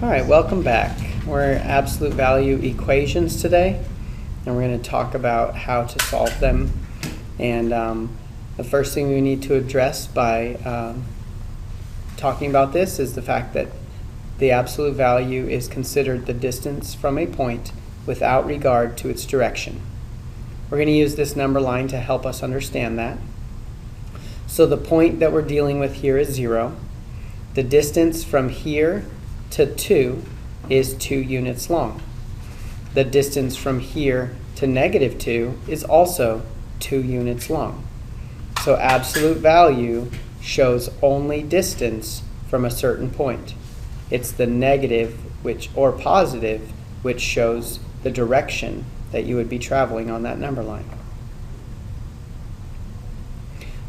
All right, welcome back. We're absolute value equations today, and we're going to talk about how to solve them. And the first thing we need to address by talking about this is the fact that the absolute value is considered the distance from a point without regard to its direction. We're going to use this number line to help us understand that. So the point that we're dealing with here is 0. The distance from here to 2 is 2 units long. The distance from here to -2 is also 2 units long. So absolute value shows only distance from a certain point. It's the negative or positive which shows the direction that you would be traveling on that number line.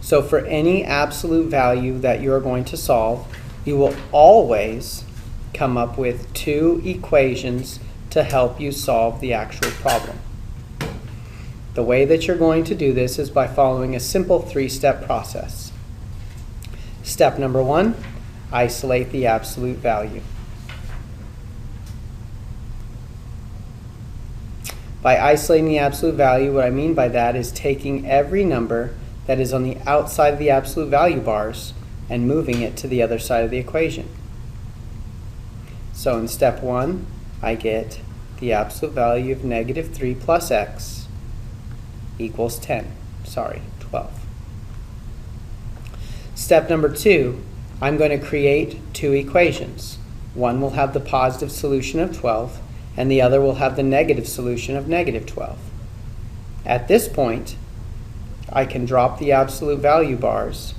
So for any absolute value that you're going to solve, you will always come up with 2 equations to help you solve the actual problem. The way that you're going to do this is by following a simple 3-step process. Step number 1, isolate the absolute value. By isolating the absolute value, what I mean by that is taking every number that is on the outside of the absolute value bars and moving it to the other side of the equation. So in step 1, I get the absolute value of -3 plus x equals 12. Step number 2, I'm going to create 2 equations. One will have the positive solution of 12, and the other will have the negative solution of -12. At this point, I can drop the absolute value bars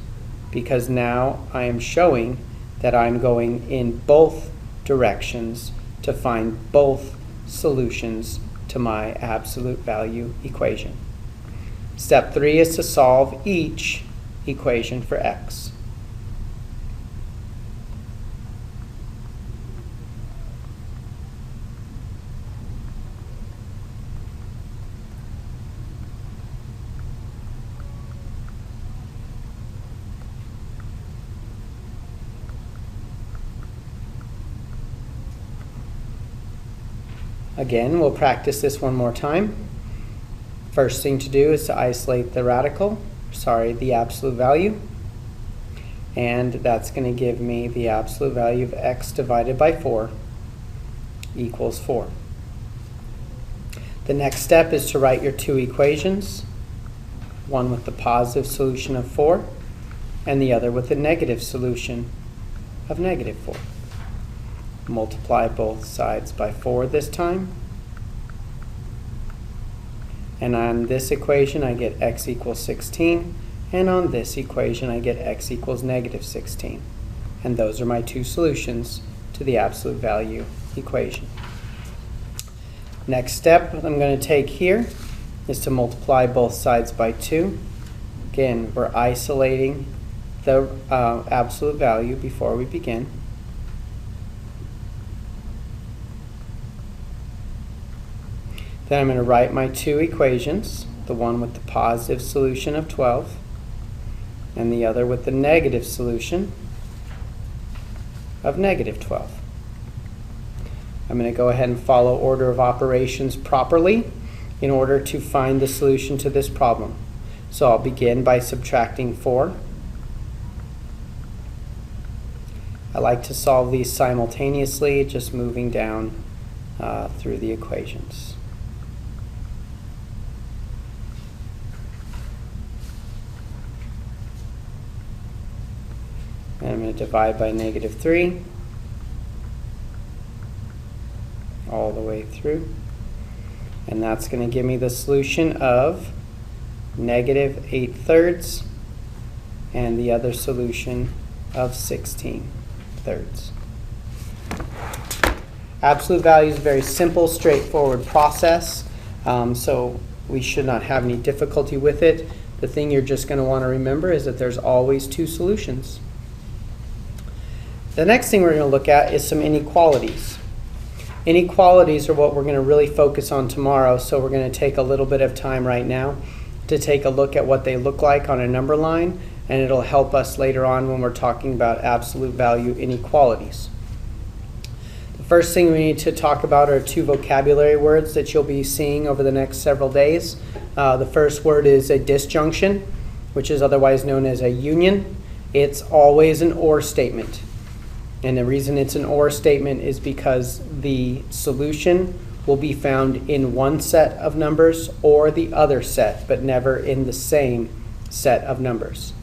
because now I am showing that I'm going in both directions to find both solutions to my absolute value equation. Step 3 is to solve each equation for x. Again, we'll practice this one more time. First thing to do is to isolate the the absolute value. And that's going to give me the absolute value of x divided by 4 equals 4. The next step is to write your 2 equations, one with the positive solution of 4 and the other with the negative solution of -4. Multiply both sides by 4 this time. And on this equation, I get x equals 16. And on this equation, I get x equals -16. And those are my 2 solutions to the absolute value equation. Next step I'm going to take here is to multiply both sides by 2. Again, we're isolating the absolute value before we begin. Then I'm going to write my 2 equations, the one with the positive solution of 12 and the other with the negative solution of -12. I'm going to go ahead and follow order of operations properly in order to find the solution to this problem. So I'll begin by subtracting 4. I like to solve these simultaneously, just moving down through the equations. And I'm going to divide by -3 all the way through. And that's going to give me the solution of -8/3 and the other solution of 16/3. Absolute value is a very simple, straightforward process, so we should not have any difficulty with it. The thing you're just going to want to remember is that there's always 2 solutions. The next thing we're going to look at is some inequalities. Inequalities are what we're going to really focus on tomorrow, so we're going to take a little bit of time right now to take a look at what they look like on a number line, and it'll help us later on when we're talking about absolute value inequalities. The First thing we need to talk about are two vocabulary words that you'll be seeing over the next several days. The first word is a disjunction, which is otherwise known as a union. It's always an or statement. And the reason it's an or statement is because the solution will be found in one set of numbers or the other set, but never in the same set of numbers.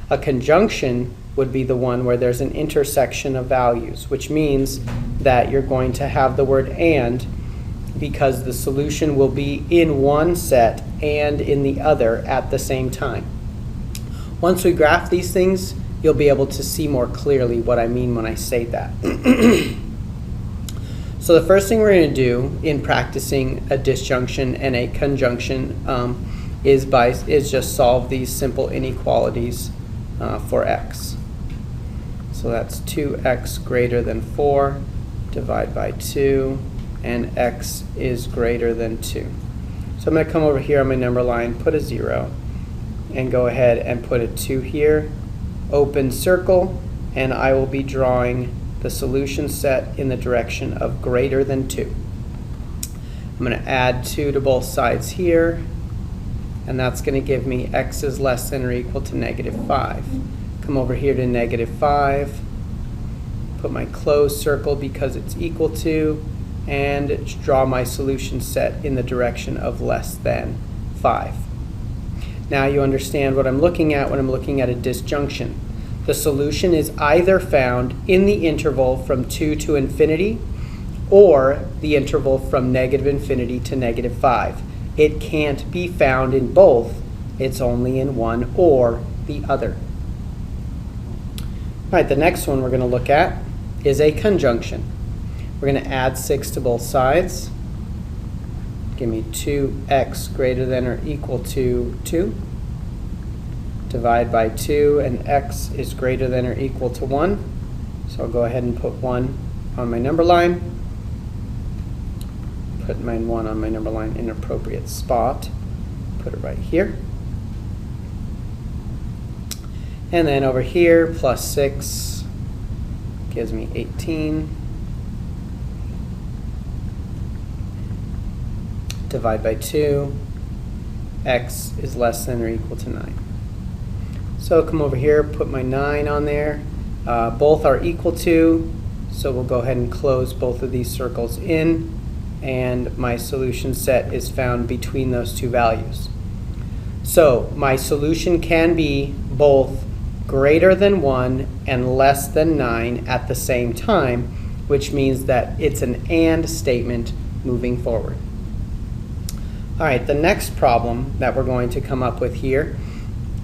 A conjunction would be the one where there's an intersection of values, which means that you're going to have the word and because the solution will be in one set and in the other at the same time. Once we graph these things, you'll be able to see more clearly what I mean when I say that. So the first thing we're going to do in practicing a disjunction and a conjunction is just solve these simple inequalities for x. So that's 2x greater than 4, divide by 2, and x is greater than 2. So I'm going to come over here on my number line, put a 0, and go ahead and put a 2 here, open circle, and I will be drawing the solution set in the direction of greater than 2. I'm going to add 2 to both sides here, and that's going to give me x is less than or equal to -5. Come over here to -5, put my closed circle because it's equal to, and draw my solution set in the direction of less than 5. Now you understand what I'm looking at when I'm looking at a disjunction. The solution is either found in the interval from 2 to infinity or the interval from -infinity to -5. It can't be found in both. It's only in one or the other. All right, the next one we're going to look at is a conjunction. We're going to add 6 to both sides. Give me 2x greater than or equal to 2. Divide by 2, and x is greater than or equal to 1. So I'll go ahead and put 1 on my number line. Put my 1 on my number line in an appropriate spot. Put it right here. And then over here, plus 6 gives me 18. Divide by 2. X is less than or equal to 9. So come over here, put my 9 on there. Both are equal to, so we'll go ahead and close both of these circles in, and my solution set is found between those two values. So my solution can be both greater than 1 and less than 9 at the same time, which means that it's an and statement moving forward. All right, the next problem that we're going to come up with here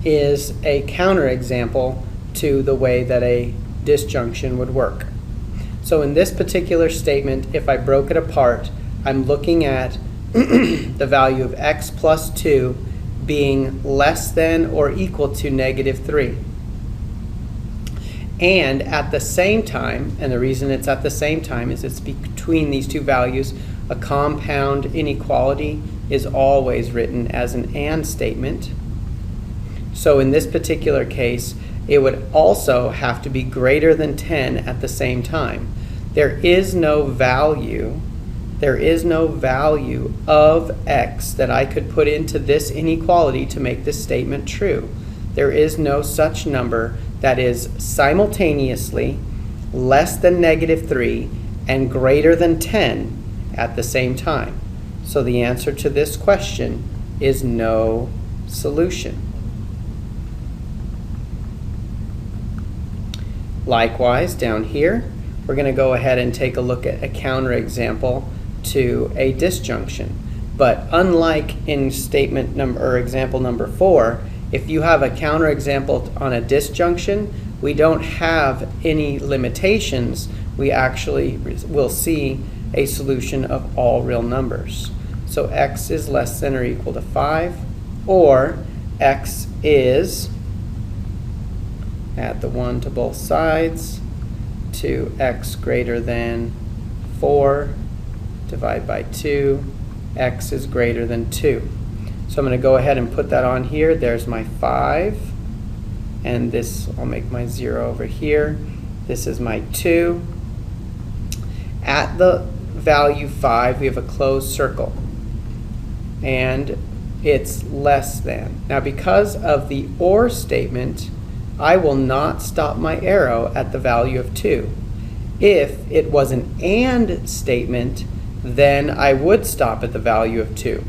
is a counterexample to the way that a disjunction would work. So in this particular statement, if I broke it apart, I'm looking at the value of x plus 2 being less than or equal to -3. And at the same time, and the reason it's at the same time is it's between these two values, a compound inequality is always written as an and statement. So in this particular case, it would also have to be greater than 10 at the same time. There is no value of x that I could put into this inequality to make this statement true. There is no such number that is simultaneously less than -3 and greater than 10 at the same time. So the answer to this question is no solution. Likewise, down here, we're going to go ahead and take a look at a counterexample to a disjunction. But unlike in statement number or example number 4, if you have a counterexample on a disjunction, we don't have any limitations. We actually will see a solution of all real numbers. So x is less than or equal to 5, or x is, add the 1 to both sides, 2x greater than 4, divide by 2, x is greater than 2. So I'm going to go ahead and put that on here. There's my 5, and this, I'll make my 0 over here. This is my 2. at the value 5, we have a closed circle, and it's less than. Now, because of the OR statement, I will not stop my arrow at the value of 2. If it was an AND statement, then I would stop at the value of 2.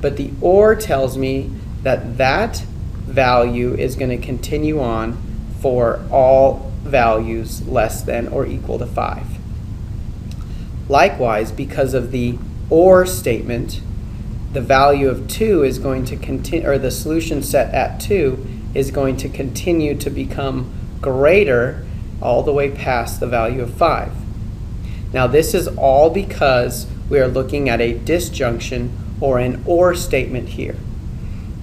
But the OR tells me that that value is going to continue on for all values less than or equal to 5. Likewise, because of the OR statement, the value of 2 is going to continue, or the solution set at 2 is going to continue to become greater all the way past the value of 5. Now, this is all because we are looking at a disjunction or an OR statement here.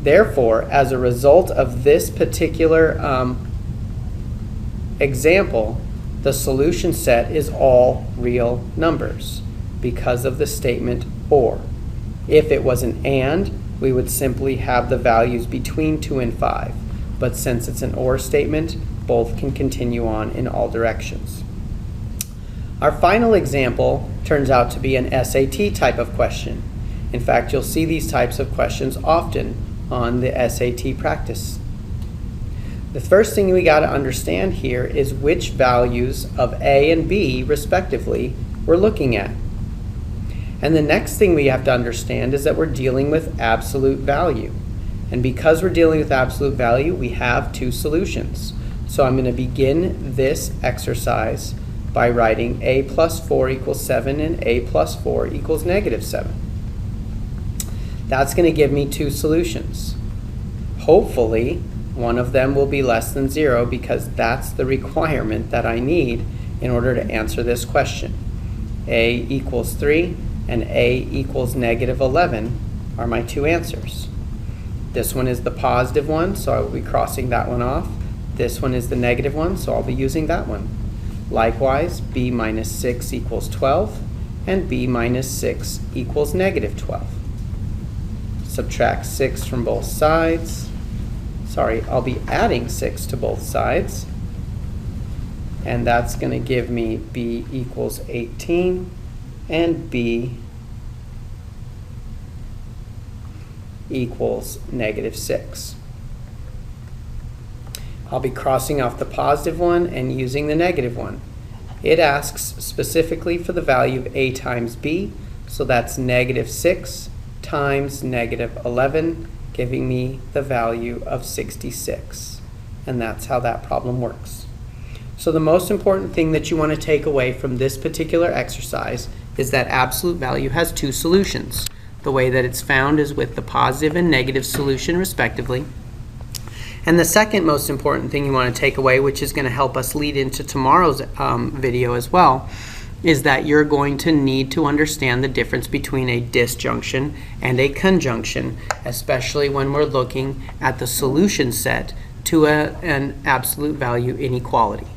Therefore, as a result of this particular example, the solution set is all real numbers because of the statement OR. If it was an AND, we would simply have the values between 2 and 5. But since it's an OR statement, both can continue on in all directions. Our final example turns out to be an SAT type of question. In fact, you'll see these types of questions often on the SAT practice. The first thing we got to understand here is which values of A and B, respectively, we're looking at. And the next thing we have to understand is that we're dealing with absolute value. And because we're dealing with absolute value, we have two solutions. So I'm going to begin this exercise by writing a plus 4 equals 7 and a plus 4 equals negative 7. That's going to give me two solutions. Hopefully, one of them will be less than 0 because that's the requirement that I need in order to answer this question. A equals 3 and a equals negative 11 are my two answers. This one is the positive one, so I will be crossing that one off. This one is the negative one, so I'll be using that one. Likewise, b minus 6 equals 12, and b minus 6 equals negative 12. Subtract 6 from both sides. Sorry, I'll be adding 6 to both sides. And that's going to give me b equals 18, and b equals negative 6. I'll be crossing off the positive one and using the negative one. It asks specifically for the value of a times b, so that's negative 6 times negative 11, giving me the value of 66. And that's how that problem works. So the most important thing that you want to take away from this particular exercise is that absolute value has two solutions. The way that it's found is with the positive and negative solution, respectively. And the second most important thing you want to take away, which is going to help us lead into tomorrow's video as well, is that you're going to need to understand the difference between a disjunction and a conjunction, especially when we're looking at the solution set to an absolute value inequality.